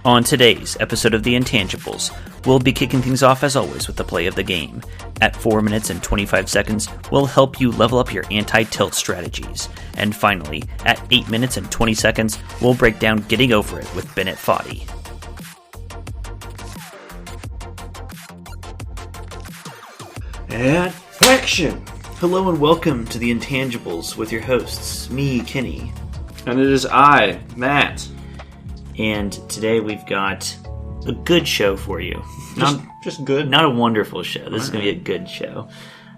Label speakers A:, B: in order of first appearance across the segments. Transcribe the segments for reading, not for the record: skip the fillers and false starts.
A: On today's episode of The Intangibles, we'll be kicking things off as always with the play of the game. At 4 minutes and 25 seconds, we'll help you level up your anti-tilt strategies. And finally, at 8 minutes and 20 seconds, we'll break down Getting Over It with Bennett Foddy. And action! Hello and welcome to The Intangibles with your hosts, me, Kenny.
B: And it is I, Matt.
A: And today we've got a good show for you.
B: Just good.
A: Not a wonderful show. This is going to be a good show.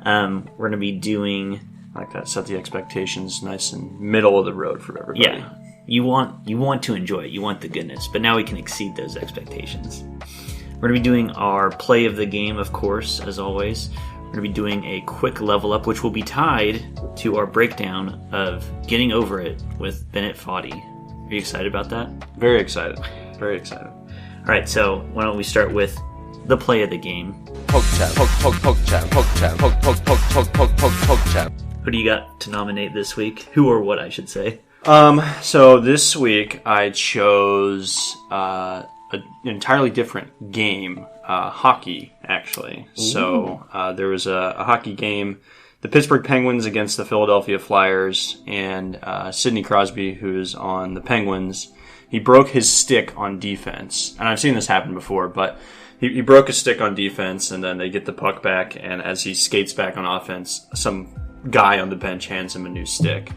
A: We're going to be doing...
B: I like that. Set the expectations nice and middle of the road for everybody.
A: Yeah. You want to enjoy it. You want the goodness. But now we can exceed those expectations. We're going to be doing our play of the game, of course, as always. We're going to be doing a quick level up, which will be tied to our breakdown of Getting Over It with Bennett Foddy. Are you excited about that?
B: Very excited. Very excited.
A: All right, so why don't we start with the play of the game.
C: Poke chat, poke chat, poke chat, poke chat.
A: Who do you got to nominate this week? Who or what, I should say.
B: So this week I chose an entirely different game, hockey, actually. Ooh. So there was a hockey game, the Pittsburgh Penguins against the Philadelphia Flyers, and Sidney Crosby, who's on the Penguins, he broke his stick on defense. And I've seen this happen before, but he broke his stick on defense, and then they get the puck back, and as he skates back on offense, some guy on the bench hands him a new stick.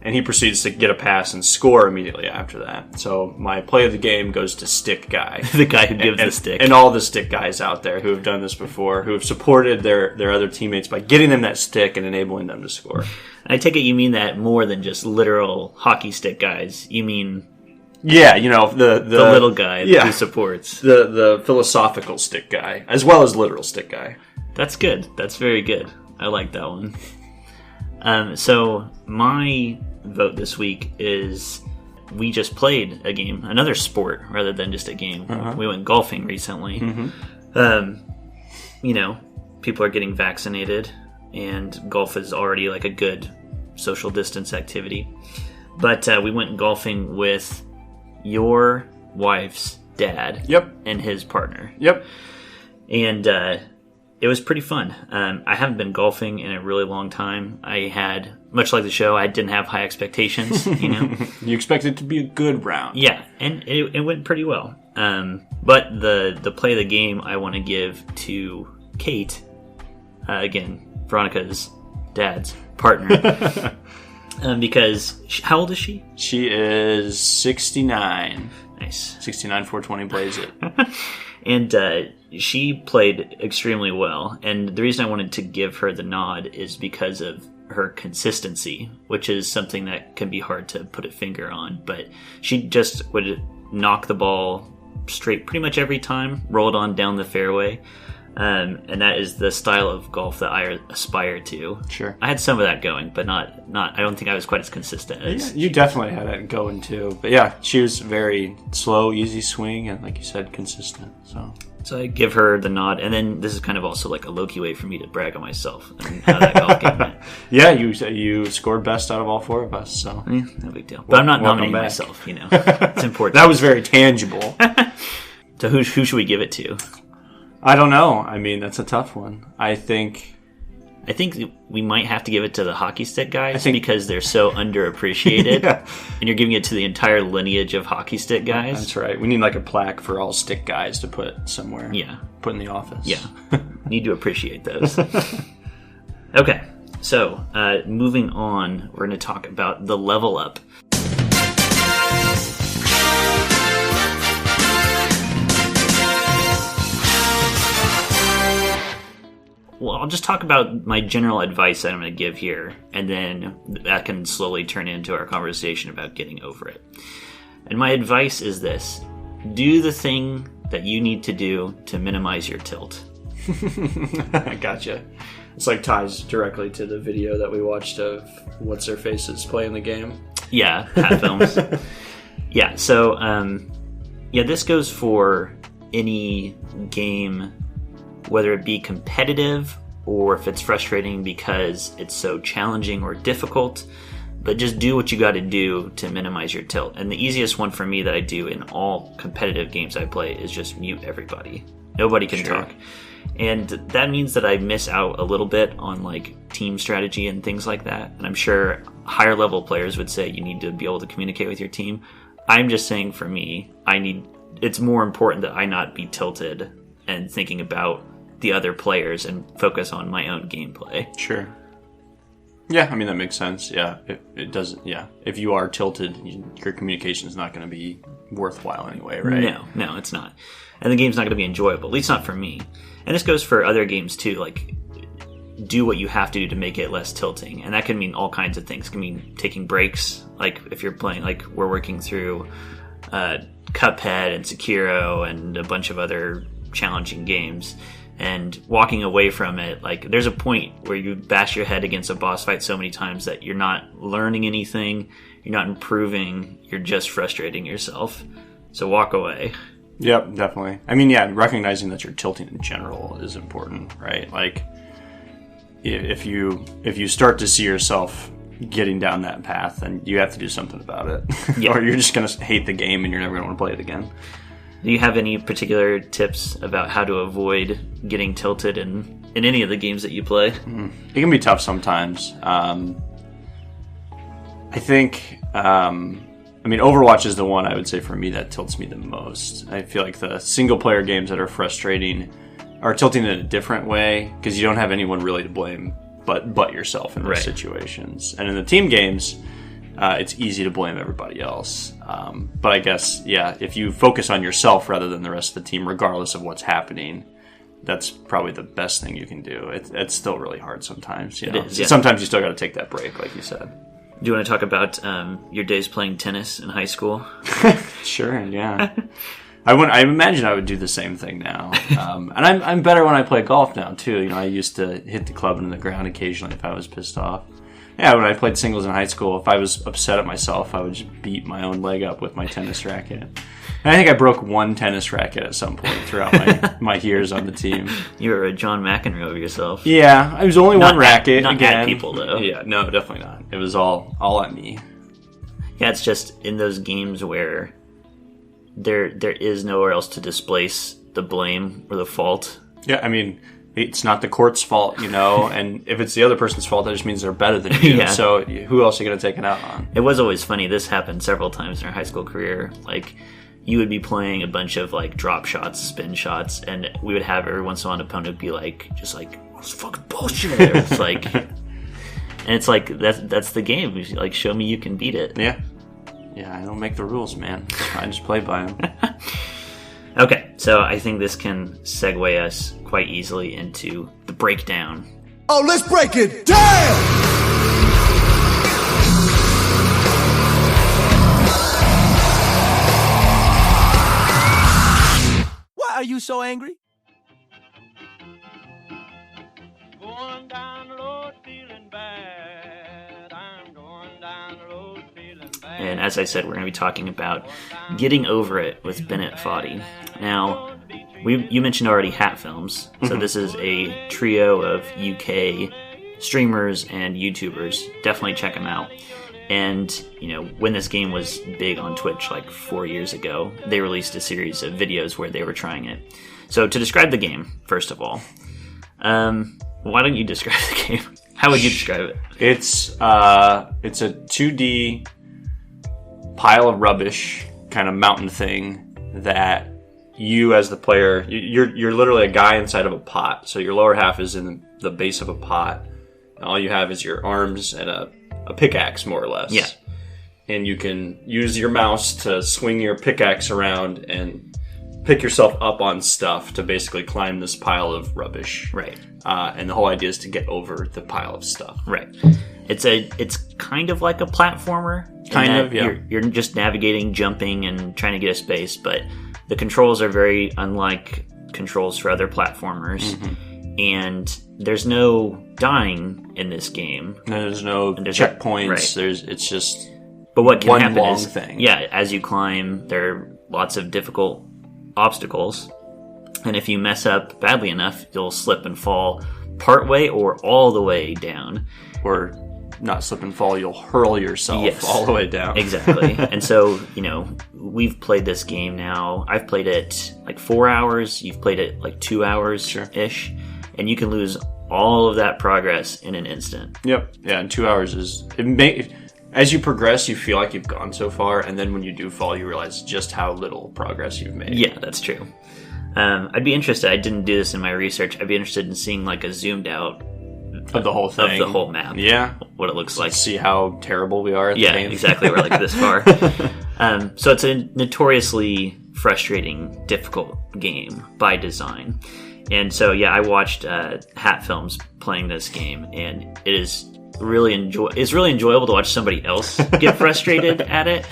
B: And he proceeds to get a pass and score immediately after that. So my play of the game goes to Stick Guy.
A: The guy who gives the stick.
B: And all the stick guys out there who have done this before, who have supported their other teammates by getting them that stick and enabling them to score.
A: I take it you mean that more than just literal hockey stick guys. You mean...
B: Yeah, you know, the
A: little guy who supports.
B: The philosophical stick guy, as well as literal stick guy.
A: That's good. That's very good. I like that one. So my vote this week is we just played a game, another sport rather than just a game. Uh-huh. We went golfing recently. Mm-hmm. You know, people are getting vaccinated, and golf is already like a good social distance activity. But we went golfing with your wife's dad.
B: Yep.
A: And his partner.
B: Yep.
A: And it was pretty fun. I haven't been golfing in a really long time. I had, much like the show, I didn't have high expectations, you know.
B: You expected it to be a good round.
A: Yeah, and it went pretty well. But the play of the game I want to give to Kate, again, Veronica's dad's partner. Because, how old is she?
B: She is 69.
A: Nice.
B: 69, 420, blaze it.
A: And she played extremely well. And the reason I wanted to give her the nod is because of her consistency, which is something that can be hard to put a finger on. But she just would knock the ball straight pretty much every time, rolled on down the fairway. And that is the style of golf that I aspire to.
B: Sure.
A: I had some of that going, but not. I don't think I was quite as consistent as...
B: Yeah, you definitely had it going too. But yeah, she was very slow, easy swing, and like you said, consistent. So
A: I give her the nod, and then this is kind of also like a low-key way for me to brag on myself and how that golf game went.
B: Yeah, you scored best out of all four of us, so...
A: Yeah, no big deal. But I'm not nominating myself, you know. It's important.
B: That was very tangible.
A: So who should we give it to?
B: I don't know. I mean, that's a tough one. I think
A: we might have to give it to the hockey stick guys because they're so underappreciated. Yeah. And you're giving it to the entire lineage of hockey stick guys.
B: That's right. We need like a plaque for all stick guys to put somewhere.
A: Yeah.
B: Put in the office.
A: Yeah. Need to appreciate those. Okay. So, moving on, we're going to talk about the level up. Well, I'll just talk about my general advice that I'm going to give here, and then that can slowly turn into our conversation about getting over it. And my advice is this. Do the thing that you need to do to minimize your tilt.
B: I gotcha. It's like ties directly to the video that we watched of What's-Her-Face's playing the game.
A: Yeah, Pat Films. Yeah, so, this goes for any game, whether it be competitive or if it's frustrating because it's so challenging or difficult. but just do what you got to do to minimize your tilt. And the easiest one for me that I do in all competitive games I play is just mute everybody. Nobody can talk. And that means that I miss out a little bit on like team strategy and things like that. And I'm sure higher level players would say you need to be able to communicate with your team. I'm just saying for me, it's more important that I not be tilted and thinking about the other players and focus on my own gameplay.
B: Sure. Yeah, I mean, that makes sense. Yeah, it doesn't. Yeah, if you are tilted, your communication is not going to be worthwhile anyway, right?
A: No, it's not. And the game's not going to be enjoyable, at least not for me. And this goes for other games too, like do what you have to do to make it less tilting. And that can mean all kinds of things. It can mean taking breaks, like if you're playing, like we're working through Cuphead and Sekiro and a bunch of other challenging games, and walking away from it. Like there's a point where you bash your head against a boss fight so many times that you're not learning anything, you're not improving, you're just frustrating yourself. So walk away.
B: Yep, definitely. I mean, yeah, recognizing that you're tilting in general is important, right? Like if you start to see yourself getting down that path, then you have to do something about it.
A: Yeah.
B: Or you're just going to hate the game and you're never going to want to play it again.
A: Do you have any particular tips about how to avoid getting tilted in any of the games that you play?
B: It can be tough sometimes. I think, Overwatch is the one I would say for me that tilts me the most. I feel like the single-player games that are frustrating are tilting in a different way because you don't have anyone really to blame but yourself in those situations. And in the team games, it's easy to blame everybody else. But I guess, yeah, if you focus on yourself rather than the rest of the team, regardless of what's happening, that's probably the best thing you can do. It's still really hard sometimes. You know?
A: It is, yeah.
B: Sometimes you still got to take that break, like you said.
A: Do you want to talk about your days playing tennis in high school?
B: Sure, yeah. I imagine I would do the same thing now. And I'm better when I play golf now, too. You know, I used to hit the club into the ground occasionally if I was pissed off. Yeah, when I played singles in high school, if I was upset at myself, I would just beat my own leg up with my tennis racket. And I think I broke one tennis racket at some point throughout my years on the team.
A: You were a John McEnroe of yourself.
B: Yeah, it was only one racket.
A: Not
B: again.
A: at people, though.
B: Yeah, no, definitely not. It was all at me.
A: Yeah, it's just in those games where there is nowhere else to displace the blame or the fault.
B: Yeah, I mean, it's not the court's fault, you know, and if it's the other person's fault, that just means they're better than you.
A: Yeah.
B: So who else are you going to take it out on?
A: It was always funny. This happened several times in our high school career. Like, you would be playing a bunch of, like, drop shots, spin shots, and we would have every once in a while an opponent be like, just like, "That's fucking bullshit." It's like, and it's like, that's the game. Like, show me you can beat it.
B: Yeah. Yeah, I don't make the rules, man. I just play by them.
A: Okay, so I think this can segue us quite easily into the breakdown.
D: Oh, let's break it down! Why are you so angry?
E: Going down the road feeling bad. I'm going down the road feeling bad.
A: And as I said, we're going to be talking about Getting Over It with Bennett Foddy. Now, you mentioned already Hat Films, so this is a trio of UK streamers and YouTubers. Definitely check them out. And, you know, when this game was big on Twitch like 4 years ago, they released a series of videos where they were trying it. So to describe the game, first of all, why don't you describe the game? How would you describe it?
B: It's a 2D pile of rubbish kind of mountain thing that you as the player, you're literally a guy inside of a pot. So your lower half is in the base of a pot. And all you have is your arms and a pickaxe, more or less.
A: Yeah.
B: And you can use your mouse to swing your pickaxe around and pick yourself up on stuff to basically climb this pile of rubbish.
A: Right.
B: And the whole idea is to get over the pile of stuff.
A: Right. It's kind of like a platformer.
B: Kind of, yeah.
A: You're just navigating, jumping, and trying to get a space, but the controls are very unlike controls for other platformers. Mm-hmm. And there's no dying in this game.
B: There's no checkpoints.
A: Right.
B: It's just
A: but what can
B: one
A: happen
B: long
A: is,
B: thing.
A: Yeah, as you climb, there are lots of difficult obstacles. And if you mess up badly enough, you'll slip and fall partway or all the way down.
B: Or not slip and fall, you'll hurl yourself
A: Yes.
B: all the way down.
A: Exactly. And so, we've played this game now. I've played it like 4 hours. You've played it like 2 hours-ish. And you can lose all of that progress in an instant.
B: Yep. Yeah, and 2 hours is... as you progress, you feel like you've gone so far, and then when you do fall, you realize just how little progress you've made.
A: Yeah, that's true. I'd be interested. I didn't do this in my research. I'd be interested in seeing like a zoomed out
B: Of the whole thing.
A: of the whole map.
B: Yeah.
A: What it looks like.
B: See how terrible we are at the
A: Yeah,
B: game.
A: exactly. We're like this far. So it's a notoriously frustrating, difficult game by design. And so, yeah, I watched Hat Films playing this game, and it is really enjoyable to watch somebody else get frustrated at it.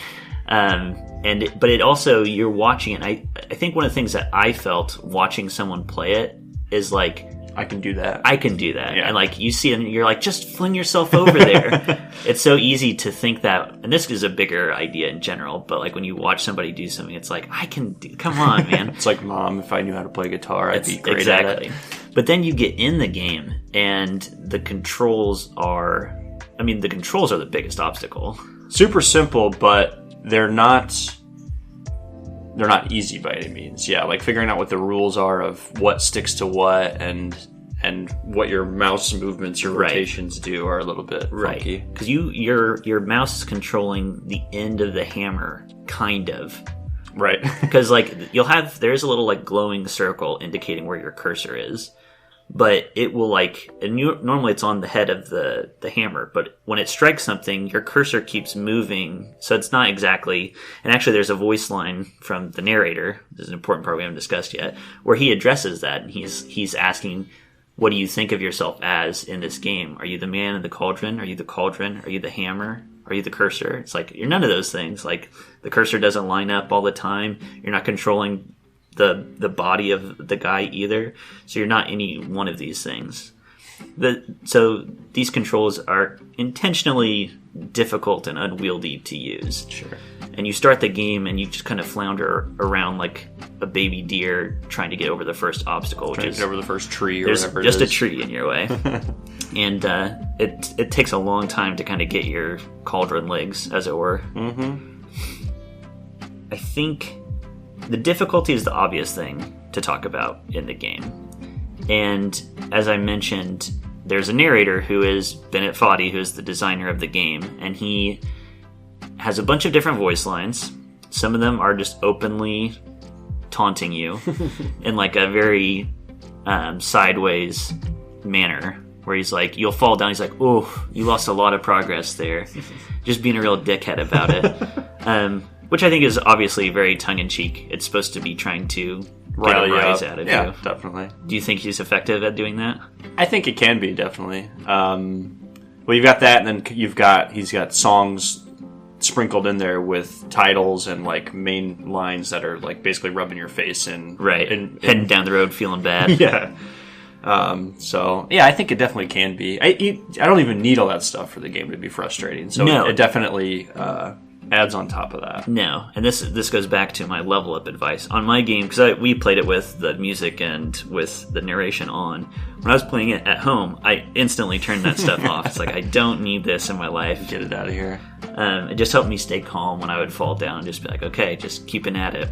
A: But it also, you're watching it. I think one of the things that I felt watching someone play it is like,
B: I can do that.
A: I can do that.
B: Yeah.
A: And like you see it and you're like, just fling yourself over there. It's so easy to think that, and this is a bigger idea in general, but like when you watch somebody do something, it's like, I can do, come on, man.
B: It's like, Mom, if I knew how to play guitar, I'd be great
A: Exactly.
B: at it.
A: But then you get in the game and the controls are the biggest obstacle.
B: Super simple, but they're not easy by any means. Yeah, like figuring out what the rules are of what sticks to what and what your mouse movements, your rotations do are a little bit funky.
A: Because your mouse is controlling the end of the hammer, kind of.
B: Right.
A: Because like there's a little like glowing circle indicating where your cursor is, but it will normally it's on the head of the hammer, but when it strikes something, your cursor keeps moving, so it's not exactly. And actually, there's a voice line from the narrator. This is an important part we haven't discussed yet, where he addresses that, and he's asking, "What do you think of yourself as in this game? Are you the man in the cauldron? Are you the cauldron? Are you the hammer? Are you the cursor?" It's like, you're none of those things. Like, the cursor doesn't line up all the time. You're not controlling the body of the guy either. So you're not any one of these things. So these controls are intentionally difficult and unwieldy to use.
B: Sure.
A: And you start the game and you just kind of flounder around like a baby deer trying to get over the first obstacle,
B: Trying to get over the first tree or
A: there's
B: whatever
A: just
B: it
A: a
B: is.
A: tree in your way. And it takes a long time to kind of get your cauldron legs, as it were. Mm-hmm. I think the difficulty is the obvious thing to talk about in the game. And as I mentioned, there's a narrator who is Bennett Foddy, who is the designer of the game, and he has a bunch of different voice lines. Some of them are just openly taunting you in like a very sideways manner, where he's like, you'll fall down, he's like, oh, you lost a lot of progress there. Just being a real dickhead about it. Which I think is obviously very tongue-in-cheek. It's supposed to be trying to get a rise out of you.
B: Yeah, definitely.
A: Do you think he's effective at doing that?
B: I think it can be, definitely. Well, you've got that, and then he's got songs sprinkled in there with titles and like main lines that are like basically rubbing your face in.
A: Right. Heading down the road feeling bad.
B: Yeah. So yeah, I think it definitely can be. I don't even need all that stuff for the game to be frustrating. So
A: No.
B: it definitely adds on top of that.
A: No, and this goes back to my level up advice on my game, because we played it with the music and with the narration on. When I was playing it at home, I instantly turned that stuff off. It's like, I don't need this in my life.
B: Get it out of here.
A: It just helped me stay calm when I would fall down. Just be like, okay, just keeping at it.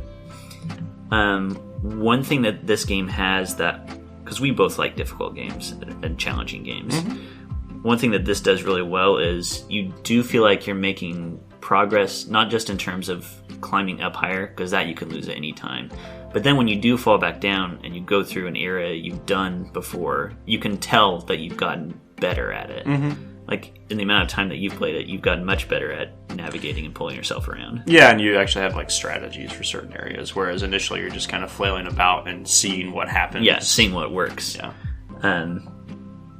A: One thing that this game has because we both like difficult games and challenging games. Mm-hmm. One thing that this does really well is you do feel like you're making progress, not just in terms of climbing up higher, because that you can lose at any time, but then when you do fall back down and you go through an area you've done before, you can tell that you've gotten better at it. Mm-hmm. Like, in the amount of time that you've played it, you've gotten much better at navigating and pulling yourself around.
B: Yeah, and you actually have like strategies for certain areas, whereas initially you're just kind of flailing about and seeing what happens.
A: Yeah, seeing what works.
B: Yeah.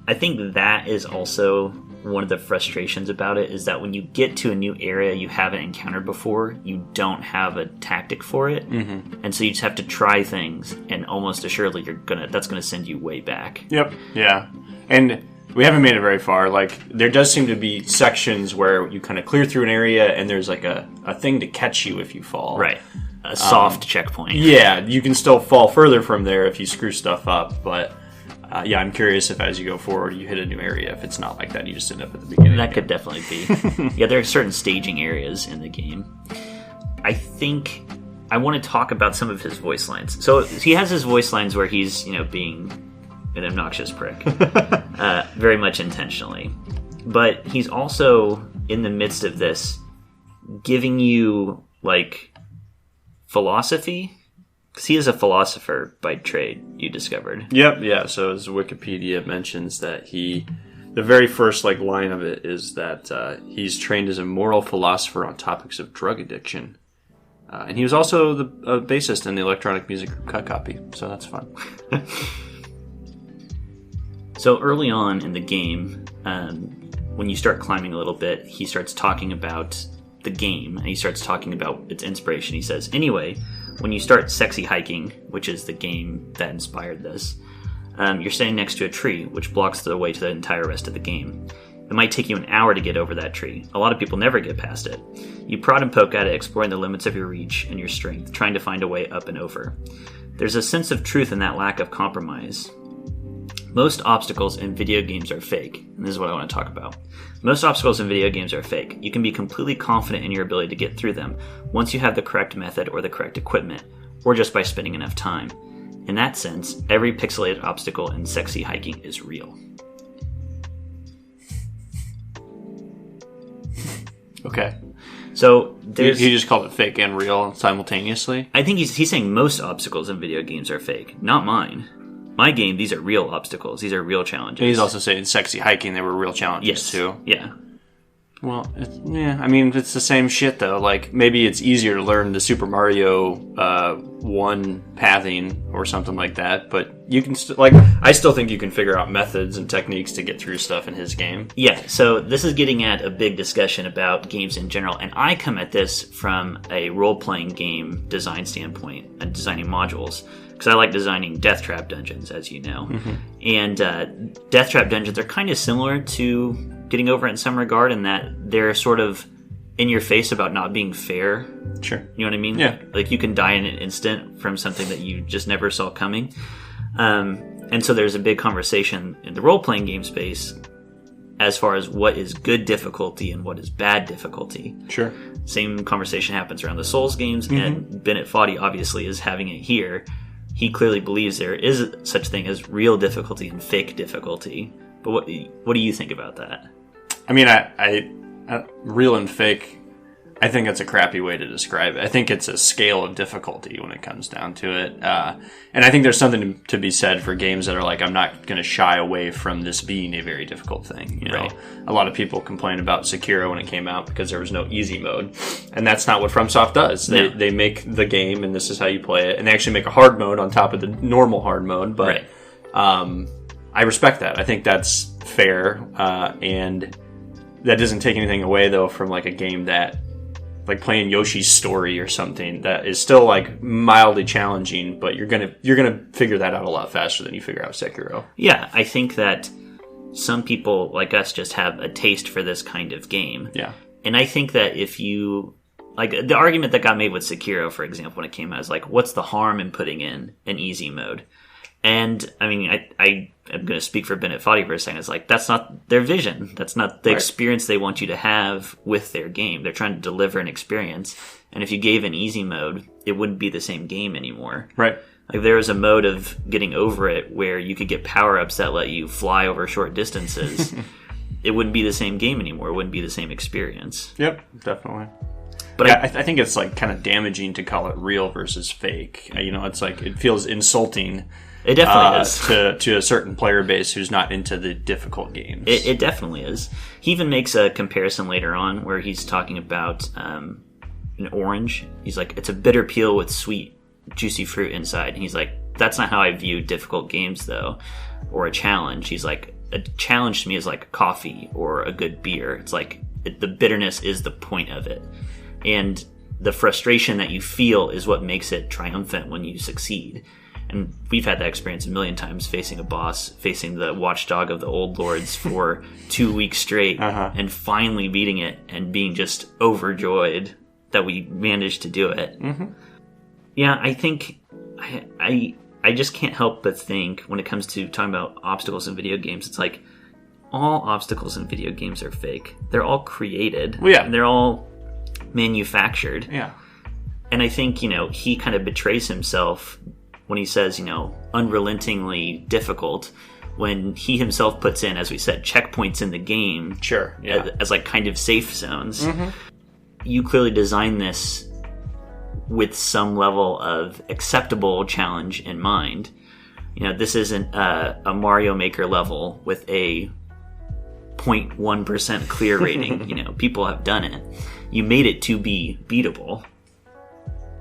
A: I think that is also one of the frustrations about it, is that when you get to a new area you haven't encountered before, you don't have a tactic for it. Mm-hmm. And so you just have to try things, and almost assuredly that's gonna send you way back.
B: Yep. Yeah. And we haven't made it very far. Like, there does seem to be sections where you kind of clear through an area and there's like a thing to catch you if you fall.
A: Right. A soft checkpoint.
B: Yeah, you can still fall further from there if you screw stuff up, but yeah, I'm curious if as you go forward, you hit a new area. If it's not like that, you just end up at the beginning.
A: That could definitely be. Yeah, there are certain staging areas in the game. I think I want to talk about some of his voice lines. So he has his voice lines where he's, being an obnoxious prick, very much intentionally. But he's also, in the midst of this, giving you, philosophy. Because he is a philosopher by trade, you discovered.
B: Yep, yeah. So as Wikipedia mentions that the very first line of it is that he's trained as a moral philosopher on topics of drug addiction. And he was also the bassist in the electronic music group Cut Copy, so that's fun.
A: So early on in the game, when you start climbing a little bit, he starts talking about the game, and he starts talking about its inspiration. He says, anyway, when you start sexy hiking, which is the game that inspired this, you're standing next to a tree, which blocks the way to the entire rest of the game. It might take you an hour to get over that tree. A lot of people never get past it. You prod and poke at it, exploring the limits of your reach and your strength, trying to find a way up and over. There's a sense of truth in that lack of compromise. Most obstacles in video games are fake, and this is what I want to talk about. Most obstacles in video games are fake. You can be completely confident in your ability to get through them once you have the correct method or the correct equipment, or just by spending enough time. In that sense, every pixelated obstacle in sexy hiking is real.
B: Okay.
A: So there's...
B: He just called it fake and real simultaneously?
A: I think he's saying most obstacles in video games are fake, not mine. My game, these are real obstacles. These are real challenges.
B: And he's also saying sexy hiking, there were real challenges too.
A: Yeah.
B: Well, it's the same shit though. Maybe it's easier to learn the Super Mario 1 pathing or something like that, but you can I still think you can figure out methods and techniques to get through stuff in his game.
A: Yeah, so this is getting at a big discussion about games in general, and I come at this from a role-playing game design standpoint and designing modules. Because I like designing Death Trap dungeons, as you know. Mm-hmm. And Death Trap dungeons are kind of similar to Getting Over It in some regard, in that they're sort of in your face about not being fair.
B: Sure.
A: You know what I mean?
B: Yeah.
A: You can die in an instant from something that you just never saw coming. And so there's a big conversation in the role-playing game space as far as what is good difficulty and what is bad difficulty.
B: Sure.
A: Same conversation happens around the Souls games, and Bennett Foddy obviously is having it here. He clearly believes there is such thing as real difficulty and fake difficulty. But what do you think about that?
B: I mean, I real and fake, I think that's a crappy way to describe it. I think it's a scale of difficulty when it comes down to it. And I think there's something to be said for games that are I'm not going to shy away from this being a very difficult thing.
A: Right.
B: A lot of people complain about Sekiro when it came out because there was no easy mode. And that's not what FromSoft does. They make the game, and this is how you play it. And they actually make a hard mode on top of the normal hard mode. But I respect that. I think that's fair. And that doesn't take anything away, though, from a game that... playing Yoshi's Story or something that is still mildly challenging, but you're gonna figure that out a lot faster than you figure out Sekiro.
A: Yeah, I think that some people like us just have a taste for this kind of game.
B: Yeah,
A: and I think that if you the argument that got made with Sekiro, for example, when it came out, is what's the harm in putting in an easy mode? And I mean, I am going to speak for Bennett Foddy for a second. It's that's not their vision. That's not the experience they want you to have with their game. They're trying to deliver an experience. And if you gave an easy mode, it wouldn't be the same game anymore.
B: Right.
A: There was a mode of getting over it where you could get power-ups that let you fly over short distances. It wouldn't be the same game anymore. It wouldn't be the same experience.
B: Yep, definitely.
A: But
B: yeah, I think it's kind of damaging to call it real versus fake. It's it feels insulting.
A: It definitely is.
B: To a certain player base who's not into the difficult games.
A: It definitely is. He even makes a comparison later on where he's talking about an orange. He's it's a bitter peel with sweet, juicy fruit inside. And he's that's not how I view difficult games, though, or a challenge. He's a challenge to me is coffee or a good beer. It's the bitterness is the point of it. And the frustration that you feel is what makes it triumphant when you succeed. And we've had that experience a million times, facing a boss, facing the watchdog of the old lords for 2 weeks straight, and finally beating it and being just overjoyed that we managed to do it. Mm-hmm. Yeah, I think I I just can't help but think when it comes to talking about obstacles in video games, it's like all obstacles in video games are fake. They're all created.
B: Well, yeah.
A: And they're all manufactured.
B: Yeah.
A: And I think, he kind of betrays himself when he says, unrelentingly difficult, when he himself puts in, as we said, checkpoints in the game.
B: Sure, yeah.
A: As like kind of safe zones.
B: Mm-hmm.
A: You clearly designed this with some level of acceptable challenge in mind. This isn't a Mario Maker level with a 0.1% clear rating. People have done it. You made it to be beatable.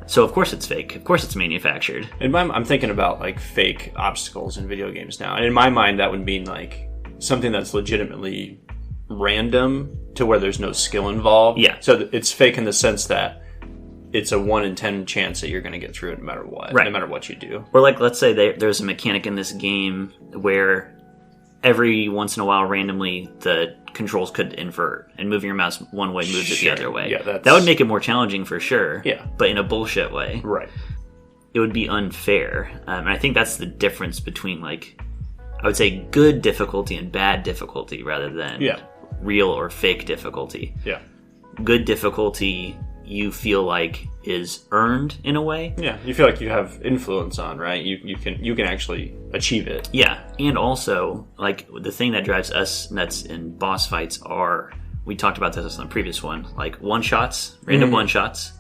A: So of course it's fake. Of course it's manufactured.
B: I'm thinking about like fake obstacles in video games now. And in my mind, that would mean like something that's legitimately random to where there's no skill involved.
A: Yeah.
B: So it's fake in the sense that it's a 1 in 10 chance that you're going to get through it no matter what.
A: Right.
B: No matter what you do.
A: Or like, let's say there's a mechanic in this game where every once in a while randomly the controls could invert, and moving your mouse one way moves it the other way.
B: Yeah,
A: that would make it more challenging for sure.
B: Yeah.
A: But in a bullshit way.
B: Right.
A: It would be unfair. And I think that's the difference between, like, I would say good difficulty and bad difficulty rather than real or fake difficulty.
B: Yeah.
A: Good difficulty you feel like is earned in a way.
B: Yeah, you feel like you have influence on, right? You can actually achieve it.
A: Yeah, and also, like, the thing that drives us nuts in boss fights are, we talked about this on the previous one, like one-shots, random one-shots,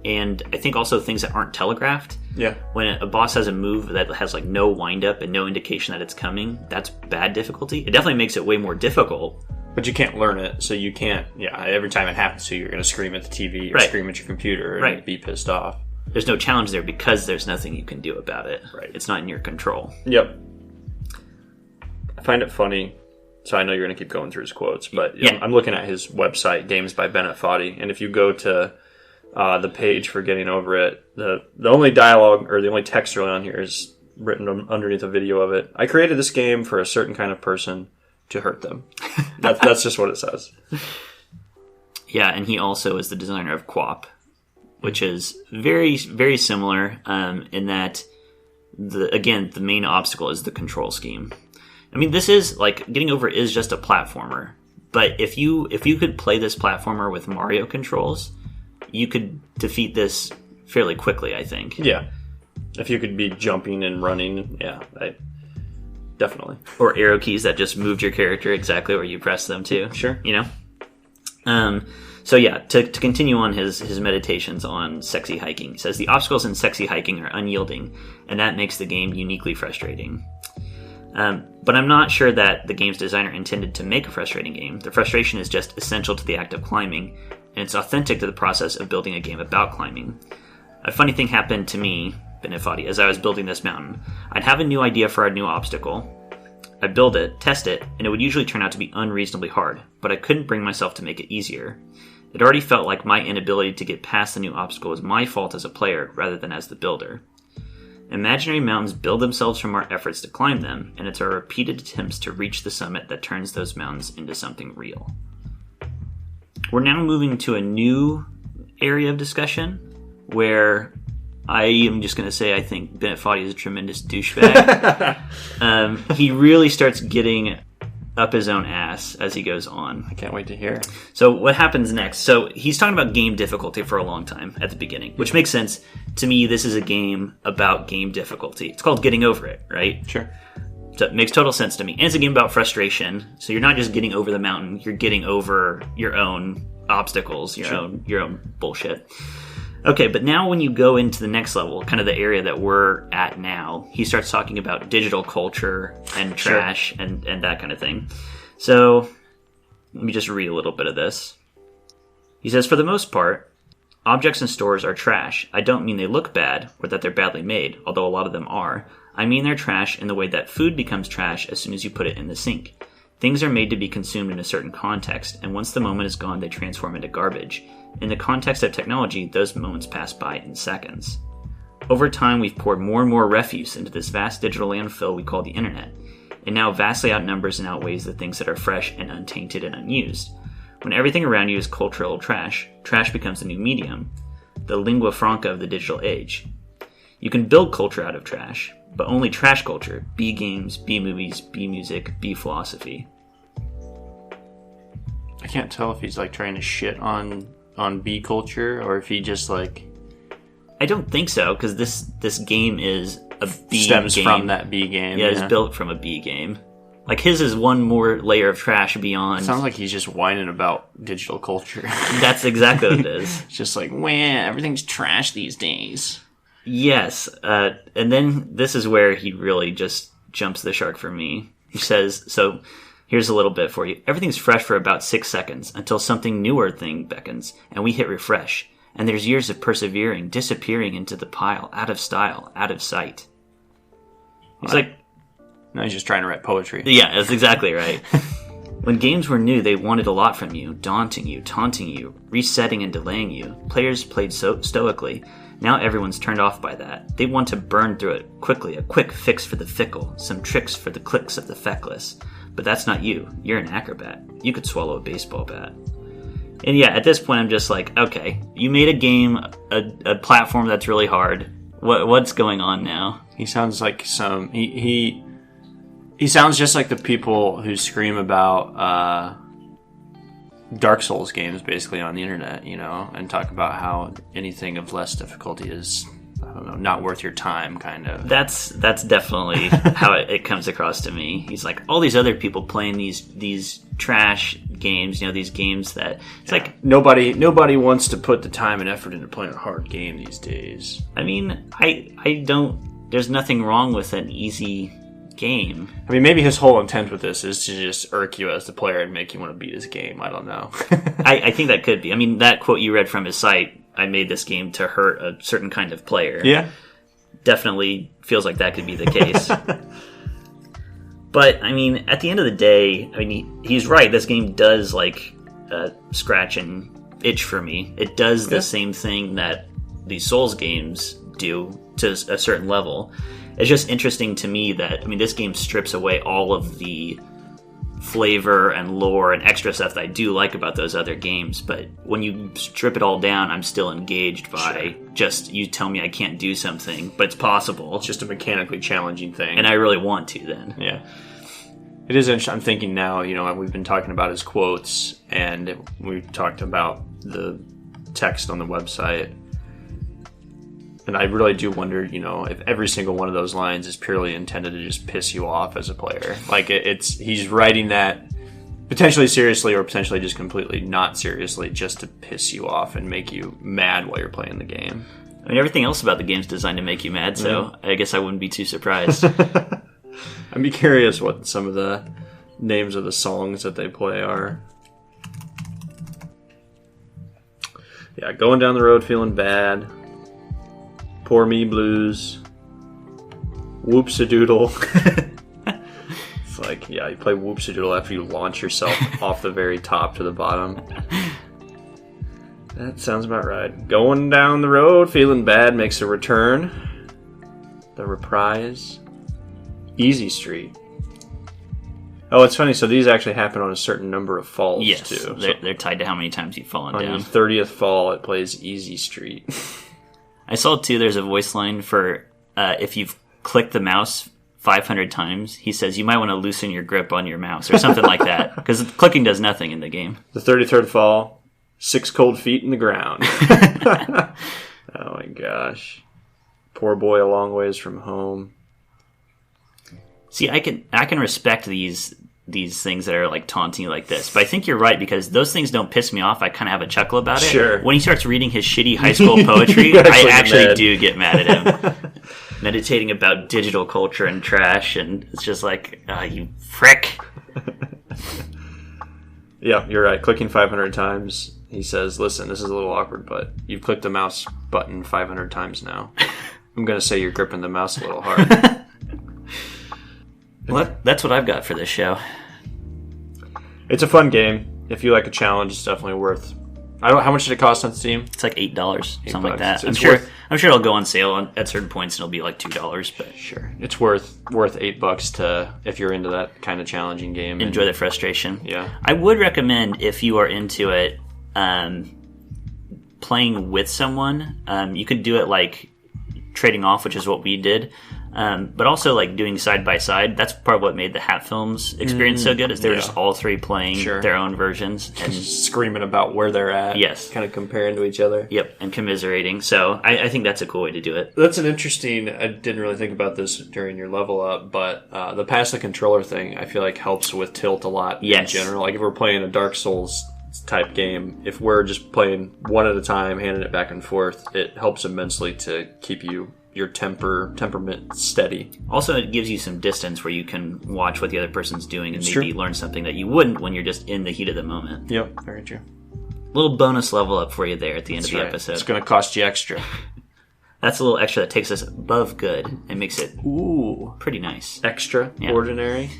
A: and I think also things that aren't telegraphed.
B: Yeah.
A: When a boss has a move that has, like, no wind-up and no indication that it's coming, that's bad difficulty. It definitely makes it way more difficult.
B: But you can't learn it, so you can't, every time it happens to you, you're going to scream at the TV or scream at your computer and be pissed off.
A: There's no challenge there because there's nothing you can do about it.
B: Right.
A: It's not in your control.
B: Yep. I find it funny, so I know you're going to keep going through his quotes, but I'm looking at his website, Games by Bennett Foddy, and if you go to the page for Getting Over It, the only dialogue, or the only text really on here is written underneath a video of it. I created this game for a certain kind of person to hurt them. That's just what it says.
A: Yeah, and he also is the designer of QWOP, which is very, very similar in that, the main obstacle is the control scheme. I mean, this is, like, Getting Over It is just a platformer, but if you could play this platformer with Mario controls, you could defeat this fairly quickly, I think.
B: Yeah. If you could be jumping and running, definitely.
A: Or arrow keys that just moved your character exactly where you press them to.
B: Sure.
A: So yeah, to continue on his meditations on sexy hiking, he says the obstacles in sexy hiking are unyielding, and that makes the game uniquely frustrating. But I'm not sure that the game's designer intended to make a frustrating game. The frustration is just essential to the act of climbing, and it's authentic to the process of building a game about climbing. A funny thing happened to me, Bennett Foddy, as I was building this mountain. I'd have a new idea for a new obstacle. I'd build it, test it, and it would usually turn out to be unreasonably hard, but I couldn't bring myself to make it easier. It already felt like my inability to get past the new obstacle was my fault as a player rather than as the builder. Imaginary mountains build themselves from our efforts to climb them, and it's our repeated attempts to reach the summit that turns those mountains into something real. We're now moving to a new area of discussion where I am just going to say I think Bennett Foddy is a tremendous douchebag. He really starts getting up his own ass as he goes on.
B: I can't wait to hear.
A: So what happens next? So he's talking about game difficulty for a long time at the beginning, which makes sense. To me, this is a game about game difficulty. It's called Getting Over It, right?
B: Sure.
A: So it makes total sense to me. And it's a game about frustration. So you're not just getting over the mountain, you're getting over your own obstacles, your own bullshit. Okay, but now when you go into the next level, kind of the area that we're at now, he starts talking about digital culture and trash and that kind of thing. So let me just read a little bit of this. He says, for the most part, objects in stores are trash. I don't mean they look bad or that they're badly made, although a lot of them are. I mean they're trash in the way that food becomes trash as soon as you put it in the sink. Things are made to be consumed in a certain context, and once the moment is gone, they transform into garbage. In the context of technology, those moments pass by in seconds. Over time, we've poured more and more refuse into this vast digital landfill we call the internet. It now vastly outnumbers and outweighs the things that are fresh and untainted and unused. When everything around you is cultural trash, trash becomes the new medium, the lingua franca of the digital age. You can build culture out of trash, but only trash culture. B games, B movies, B music, B philosophy.
B: I can't tell if he's like trying to shit on B culture or if he just like
A: I don't think so, because this game is a B
B: stems
A: game.
B: from that B game.
A: Yeah, it's built from a B game. Like, his is one more layer of trash beyond.
B: Sounds like he's just whining about digital culture.
A: That's exactly what it is.
B: It's just like, everything's trash these days.
A: Yes, and then this is where he really just jumps the shark for me. He says, so here's a little bit for you. Everything's fresh for about 6 seconds until something newer thing beckons, and we hit refresh. And there's years of persevering, disappearing into the pile, out of style, out of sight. He's like...
B: No, he's just trying to write poetry.
A: Yeah, that's exactly right. When games were new, they wanted a lot from you, daunting you, taunting you, resetting and delaying you. Players played so stoically. Now everyone's turned off by that. They want to burn through it quickly, a quick fix for the fickle, some tricks for the clicks of the feckless. But that's not you. You're an acrobat. You could swallow a baseball bat. And yeah, at this point I'm just like, okay, you made a game, a platform that's really hard. What's going on now?
B: He sounds like he sounds just like the people who scream about Dark Souls games basically on the internet, and talk about how anything of less difficulty is, I don't know, not worth your time, kind of.
A: That's definitely how it comes across to me. He's like, all these other people playing these trash games, these games that it's like
B: nobody wants to put the time and effort into playing a hard game these days.
A: I mean, I don't. There's nothing wrong with an easy game.
B: I mean, maybe his whole intent with this is to just irk you as the player and make you want to beat his game. I don't know.
A: I think that could be. I mean, that quote you read from his site, I made this game to hurt a certain kind of player.
B: Yeah.
A: Definitely feels like that could be the case. But, I mean, at the end of the day, I mean, he's right. This game does, scratch and itch for me. It does the same thing that these Souls games do to a certain level. It's just interesting to me that, I mean, this game strips away all of the flavor and lore and extra stuff that I do like about those other games, but when you strip it all down, I'm still engaged by just, you tell me I can't do something, but it's possible.
B: It's just a mechanically challenging thing.
A: And I really want to then.
B: Yeah. It is interesting. I'm thinking now, we've been talking about his quotes, and we've talked about the text on the website. And I really do wonder, if every single one of those lines is purely intended to just piss you off as a player. Like, he's writing that potentially seriously or potentially just completely not seriously just to piss you off and make you mad while you're playing the game.
A: I mean, everything else about the game is designed to make you mad, so I guess I wouldn't be too surprised.
B: I'd be curious what some of the names of the songs that they play are. Yeah, going down the road feeling bad. Poor Me Blues. Whoops-a-doodle. It's like, yeah, you play Whoops-a-doodle after you launch yourself off the very top to the bottom. That sounds about right. Going down the road feeling bad makes a return. The reprise. Easy Street. Oh, it's funny. So these actually happen on a certain number of falls,
A: yes,
B: too.
A: They're tied to how many times you've fallen
B: on
A: down.
B: your 30th fall, it plays Easy Street.
A: I saw, too, there's a voice line for if you've clicked the mouse 500 times, he says you might want to loosen your grip on your mouse or something like that, because clicking does nothing in the game.
B: The 33rd fall, 6 cold feet in the ground. Oh, my gosh. Poor boy a long ways from home.
A: See, I can respect these things that are like taunting you like this, but I think you're right, because those things don't piss me off. I kind of have a chuckle about it.
B: Sure.
A: When he starts reading his shitty high school poetry, I actually do get mad at him. Meditating about digital culture and trash, and it's just like, you frick.
B: Yeah, you're right. Clicking 500 times, he says, listen, this is a little awkward, but you've clicked the mouse button 500 times now. I'm going to say you're gripping the mouse a little hard.
A: Well, that's what I've got for this show.
B: It's a fun game. If you like a challenge, it's definitely worth. How much did it cost on Steam?
A: It's like $8, something like that.
B: It's
A: I'm sure it'll go on sale at certain points, and it'll be like $2. But
B: sure, it's worth $8 to if you're into that kind of challenging game.
A: Enjoy the frustration.
B: Yeah,
A: I would recommend, if you are into it, playing with someone. You could do it like trading off, which is what we did. But also like doing side by side. That's part of what made the Hat Films experience so good. Is they were just all three playing their own versions and
B: screaming about where they're at.
A: Yes,
B: kind of comparing to each other.
A: Yep, and commiserating. So I think that's a cool way to do it.
B: That's an interesting. I didn't really think about this during your level up, but the pass the controller thing I feel like helps with tilt a lot in general. Like if we're playing a Dark Souls type game, if we're just playing one at a time, handing it back and forth, it helps immensely to keep your temperament steady.
A: Also, it gives you some distance where you can watch what the other person's doing and maybe learn something that you wouldn't when you're just in the heat of the moment.
B: Yep, very true.
A: Little bonus level up for you there at the end of the episode.
B: It's going to cost you extra.
A: That's a little extra that takes us above good and makes it pretty nice.
B: Extraordinary.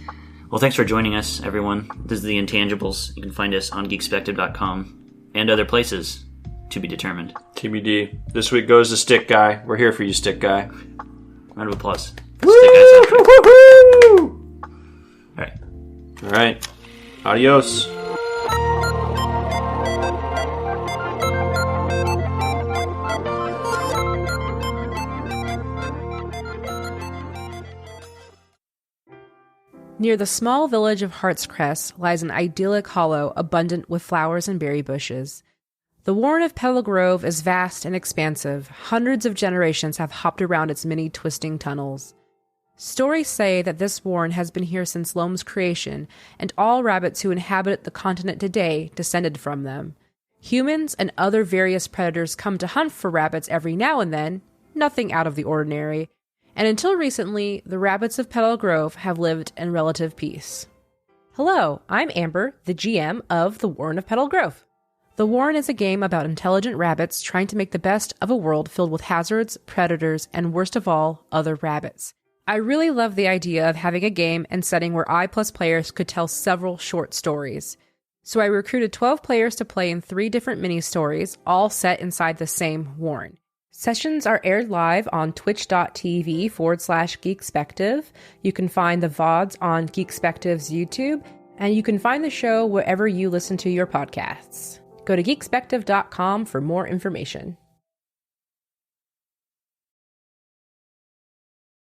A: Well, thanks for joining us, everyone. This is the Intangibles. You can find us on geekspective.com and other places to be determined.
B: TBD. This week goes to Stick Guy. We're here for you, Stick Guy.
A: Round of applause. Stick Guy's
B: All right. Adios.
F: Near the small village of Heartscrest lies an idyllic hollow abundant with flowers and berry bushes. The warren of Petal Grove is vast and expansive. Hundreds of generations have hopped around its many twisting tunnels. Stories say that this warren has been here since Loam's creation, and all rabbits who inhabit the continent today descended from them. Humans and other various predators come to hunt for rabbits every now and then, nothing out of the ordinary, and until recently, the rabbits of Petal Grove have lived in relative peace. Hello, I'm Amber, the GM of the Warren of Petal Grove. The Warren is a game about intelligent rabbits trying to make the best of a world filled with hazards, predators, and worst of all, other rabbits. I really love the idea of having a game and setting where I plus players could tell several short stories. So I recruited 12 players to play in 3 different mini-stories, all set inside the same Warren. Sessions are aired live on twitch.tv/Geekspective. You can find the VODs on Geekspective's YouTube, and you can find the show wherever you listen to your podcasts. Go to geekspective.com for more information.